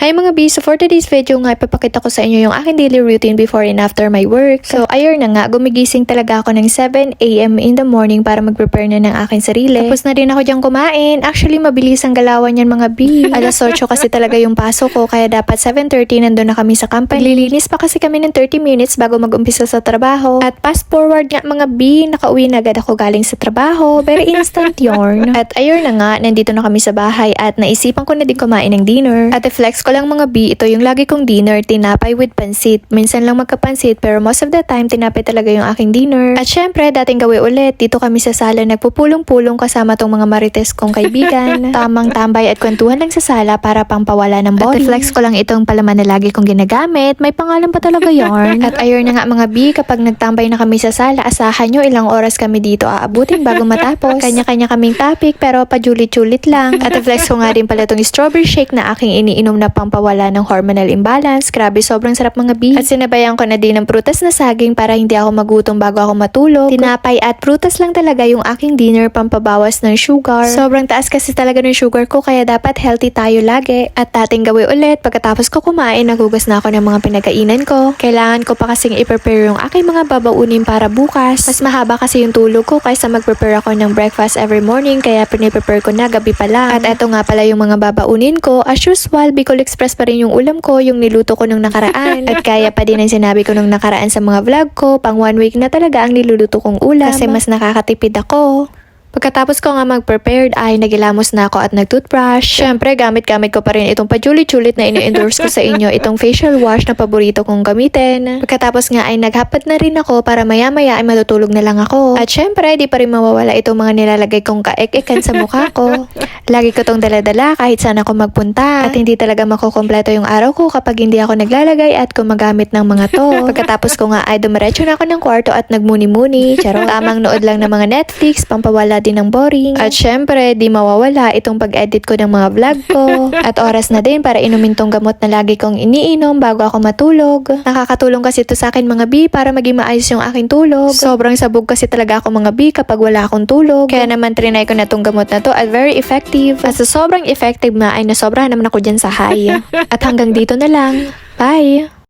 Hi mga B, so for today's video nga ipapakita ko sa inyo yung aking daily routine before and after my work. So ayun na nga, gumigising talaga ako ng 7 AM in the morning para mag-prepare na ng aking sarili. Tapos na rin ako diyang kumain. Actually, mabilis ang galawan yan mga B. Alas 8 kasi talaga yung pasok ko, kaya dapat 7:30 nandun na kami sa company. Lilinis pa kasi kami ng 30 minutes bago mag-umpisa sa trabaho. At fast forward nga mga B, nakauwi na agad ako galing sa trabaho. Very instant yarn. At ayun na nga, nandito na kami sa bahay at naisipan ko na din kumain ng dinner. At i-flex ko lang mga B, ito yung lagi kong dinner, tinapay with pansit. Minsan lang magkapansit pero most of the time tinapay talaga yung aking dinner. At syempre, dating gawi ulit, dito kami sa sala nagpupulong-pulong kasama tong mga marites kong kaibigan. Tamang tambay at kwentuhan lang sa sala para pang pawala ng body. At i-flex ko lang itong palaman na lagi kong ginagamit. May pangalan pa talaga yarn. At ayun na nga mga B, kapag nagtambay na kami sa sala, asahan nyo ilang oras kami dito aabutin bago matapos. Kanya-kanya kaming topic pero pajulit-julit lang. At i-flex ko nga din pala itong strawberry shake na aking iniinom na pampawala ng hormonal imbalance. Grabe, sobrang sarap mga B. At sinabayan ko na din ng prutas na saging para hindi ako magutom bago ako matulog. Tinapay at prutas lang talaga yung aking dinner, pampabawas ng sugar. Sobrang taas kasi talaga ng sugar ko, kaya dapat healthy tayo lagi. At dating gawin ulit, pagkatapos ko kumain, nagugas na ako ng mga pinagkainan ko. Kailangan ko pa kasing i-prepare yung aking mga babaunin para bukas. Mas mahaba kasi yung tulog ko kaysa mag-prepare ako ng breakfast every morning, kaya piniprepare ko na gabi pa lang. At eto nga pala yung mga babaunin ko. As usual, Bicol Express pa rin yung ulam ko, yung niluto ko nung nakaraan. At kaya pa din ang sinabi ko nung nakaraan sa mga vlog ko, pang 1 week na talaga ang niluluto kong ulam kasi mas nakakatipid ako. Pagkatapos ko nga mag-prepared ay nagilamos na ako at nag-toothbrush. Syempre, gamit-gamit ko pa rin itong pajulit-julit na ini-endorse ko sa inyo, itong facial wash na paborito kong gamitin. Pagkatapos nga ay naghapad na rin ako para maya-maya ay matutulog na lang ako. At syempre, di pa rin mawawala itong mga nilalagay kong kaek-ekan sa mukha ko. Lagi ko tong dala-dala kahit saan ako magpunta. At hindi talaga makukompleto yung araw ko kapag hindi ako naglalagay at gumagamit ng mga to. Pagkatapos ko nga ay dumiretso na ako ng kwarto at nagmuni-muni. Charot. Tamang nood lang ng mga Netflix, pampawala din ng boring. At syempre, di mawawala itong pag-edit ko ng mga vlog ko. At oras na din para inumin tong gamot na lagi kong iniinom bago ako matulog. Nakakatulong kasi ito sa akin mga B para maging maayos yung aking tulog. Sobrang sabog kasi talaga ako mga B kapag wala akong tulog. Kaya naman trinay ko na tong gamot na to at very effective. At sa sobrang effective na ay nasobrahan naman ako dyan sa high. At hanggang dito na lang. Bye!